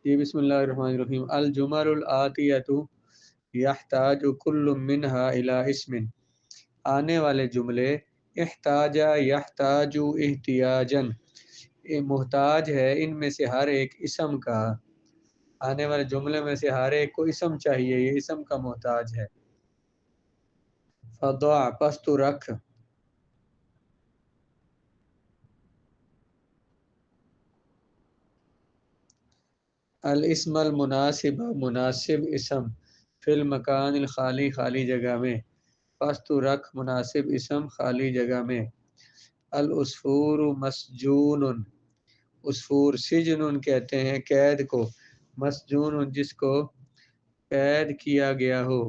جی بسم اللہ الرحمن الرحیم. الجمل الآتیۃ یحتاج کل منہا الی اسم. آنے والے جملے احتاج یحتاج احتیاجن، محتاج ہے ان میں سے ہر ایک اسم کا. آنے والے جملے میں سے ہر ایک کو اسم چاہیے، یہ اسم کا محتاج ہے. فضع پس تو رکھ، الاسم المناسب مناسب اسم، فی المکان الخالی خالی جگہ میں، پس تو رکھ مناسب اسم خالی جگہ میں. العصفور مسجون، عصفور سجن کہتے ہیں قید کو، مسجون جس کو قید کیا گیا ہو،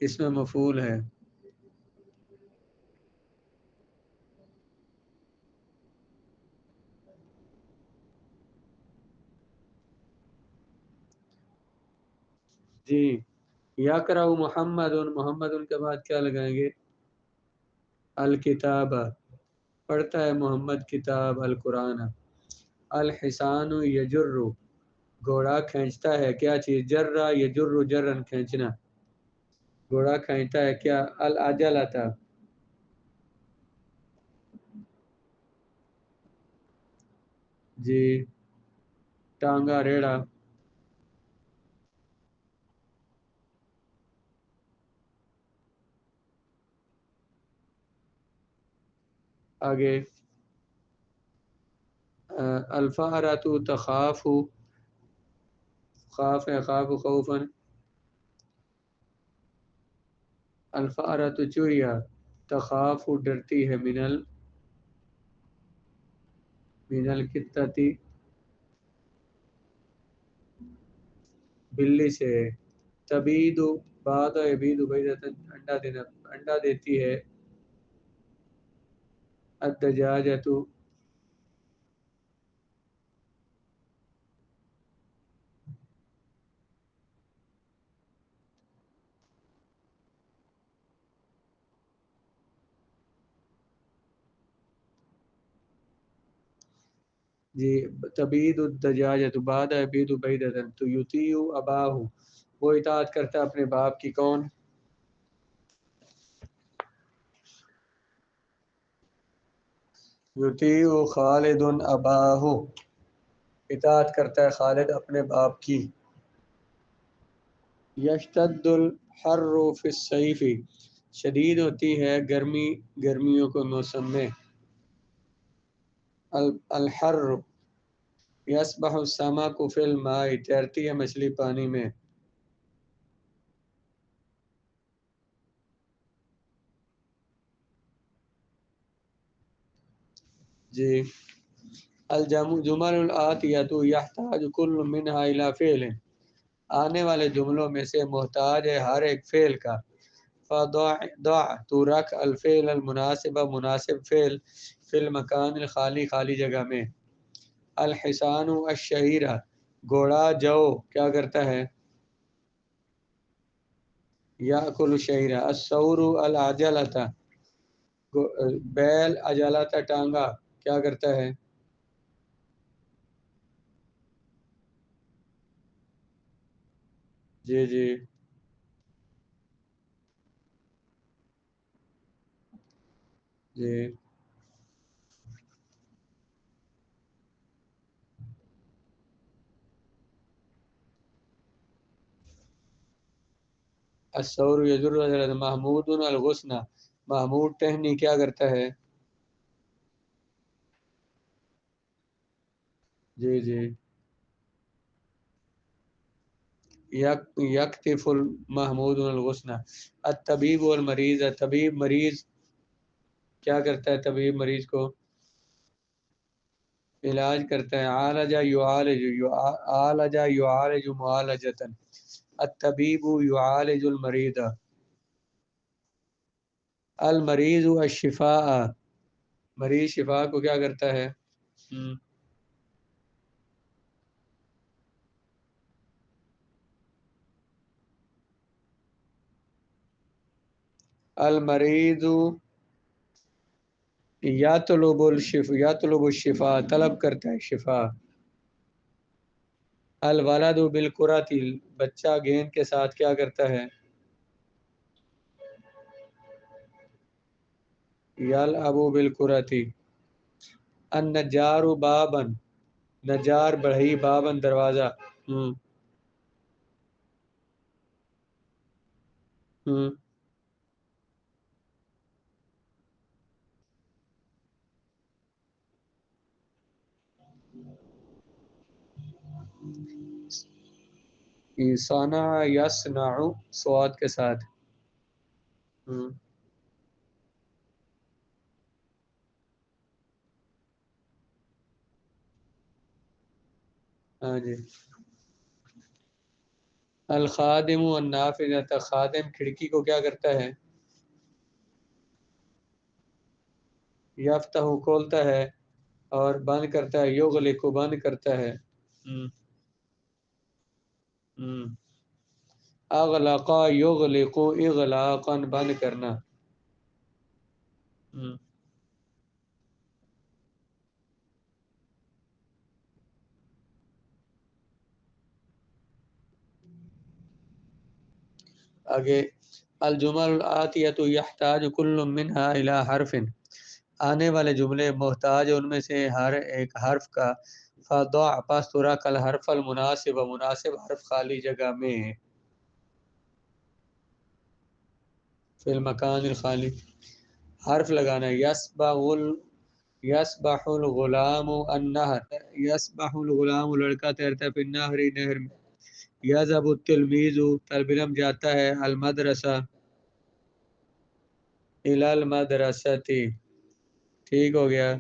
اس میں مفعول ہے. جی یقرأ محمد، محمد کے بعد کیا لگائیں گے؟ الکتاب، پڑھتا ہے محمد کتاب القرآن. الحسان یجر، گھوڑا کھینچتا ہے کیا چیز؟ جرا یجر جرن کھینچنا، گھوڑا کھینچتا ہے کیا؟ العجلۃ، جی ٹانگا ریڑا. آگے الفارۃ تخاف، خاف ہے خاف خوفا. الفارۃ چڑیا، تخاف ڈرتی ہے، من القطۃ بلی سے. تبید بعد یبید بیضۃ، انڈا دینا، انڈا دیتی ہے. الدجاجۃ، جی تبید الدجاجۃ بعد یبید بیضۃ. تو یطیع اباہ، وہ اطاعت کرتا ہے اپنے باپ کی. کون؟ یطیع خالد اباہ، اطاعت کرتا ہے خالد اپنے باپ کی. یشتد الحر فی الصیف، شدید ہوتی ہے گرمی گرمیوں کے موسم میں. الحر یسبح السمک فی الماء، تیرتی ہے مچھلی پانی میں. جی الجمل الآتیۃ یحتاج کل منہا الی فعل، آنے والے جملوں میں سے محتاج ہے ہر ایک فعل کا. فضع تو رکھ الفعل المناسب مناسب فعل فی المکان الخالی خالی جگہ میں. الحسان الشعیر، گھوڑا جو کیا کرتا ہے؟ یاکل الشعیر. الثور العجلۃ، بیل عجلۃ ٹانگا کیا کرتا ہے؟ جی جی جی الثور یجر العجلۃ. محمود الغصن، محمود ٹہنی کیا کرتا ہے؟ جی جی یکتف محمود الغصن. الطبیب والمریض، طبیب مریض کیا کرتا ہے؟ طبیب مریض کو علاج کرتا ہے. عالج یعالج، عالج یعالج معالجۃ. الطبیب یعالج المریض. المریض الشفاء، مریض شفا کو کیا کرتا ہے؟ المریض یطلب الشفا، طلب کرتا ہے شفا. الولد بالکرۃ، بچہ گیند کے ساتھ کیا کرتا ہے؟ یلعب بالکرۃ. النجار بابا، نجار بڑھئی، بابا دروازہ. ہم صنع یصنع سواد کے ساتھ. ہاں جی. الخادم النافذۃ، خادم کھڑکی کو کیا کرتا ہے؟ یفتح کھولتا ہے، اور بند کرتا ہے یغلق بند کرتا ہے. اغلق یغلق اغلاقا بند کرنا. آگے الجمل الآتیۃ یحتاج کل منها الی حرف، آنے والے جملے محتاج ان میں سے ہر ایک حرف کا. فضع پس تو رکھ الحرف المناسب، مناسب حرف خالی جگہ میں، فی المکان الخالی. حرف لگانا ہے. یسبح الغلام النہر، یسبح الغلام لڑکا تیرتا ہے، فی النہر نہر میں. یذهب التلمیذ طالب علم جاتا ہے، المدرسہ الی المدرسۃ. ٹھیک ہو گیا.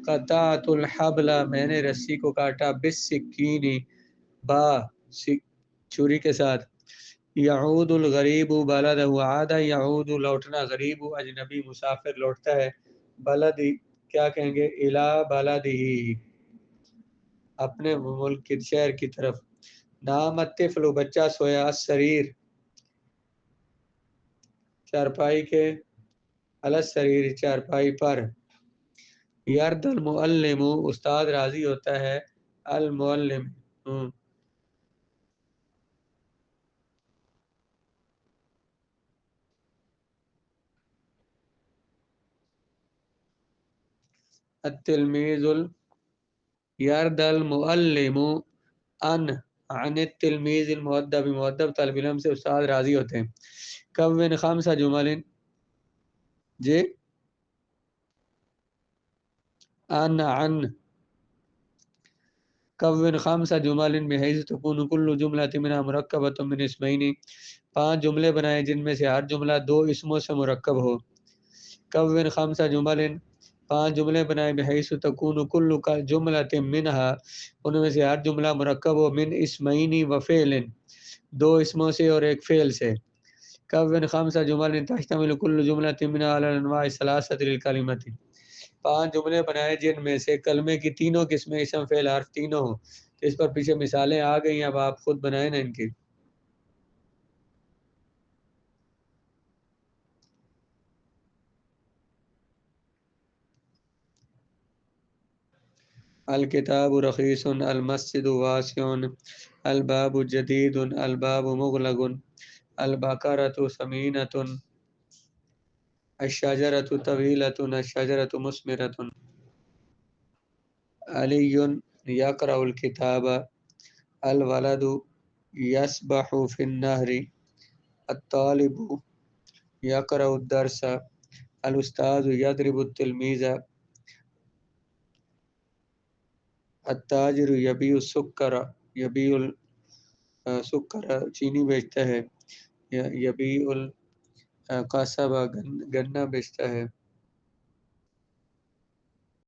قطعت الحبل میں نے رسی کو کاٹا، بالسکین با چھری کے ساتھ. یعود الغریب بلدہ، عاد یعود لوٹنا، غریب اجنبی مسافر لوٹتا ہے، بلد کیا کہیں گے؟ الی بلدہ اپنے ملک کی شہر کی طرف. نام الطفل بچہ سویا، السریر چارپائی کے، علی السریر چارپائی پر. یرد المعلم استاد راضی ہوتا ہے، المعلم. التلمیذ یرد المعلم عن التلمیذ المؤدب، مؤدب طالب علم سے استاد راضی ہوتے ہیں. کون خمسہ جمل، جی عن کون خمسہ جمل بحیث تکون کل جملۃ منها مرکبۃ من اسمین، 5 جملے بنائے جن میں سے ہر جملہ 2 اسموں سے مرکب ہو. کون خمسہ جمل، 5 جملے بنائے بحیث تکون کل جملۃ منها، ان میں سے ہر جملہ مرکب ہو، من اسمین و فعل، 2 اسموں سے اور ایک فعل سے. کون خمسہ جمل تحتمل کل جملۃ منها علی الانواع الثلاثۃ للکلمۃ، 5 جملے بنائے جن میں سے کلمے کی تینوں قسمیں اسم فعل حرف تینوں ہوں. اس پر پیچھے مثالیں آ گئی ہیں، اب آپ خود بنائیں نا ان کی. الکتاب رخیص، المسجد واسع، الباب جدید، الباب مغلق، البقرۃ سمینۃ، الشجرۃ طویلۃ، الشجرۃ مثمرۃ. علی یقرأ الکتاب، الولد یسبح فی النہر، الطالب یقرأ الدرس، الاستاذ یضرب التلمیذ، التاجر یبیع السکر، یبیع السکر چینی بیچتا ہے، یبیع القصب گنا بیچتا ہے.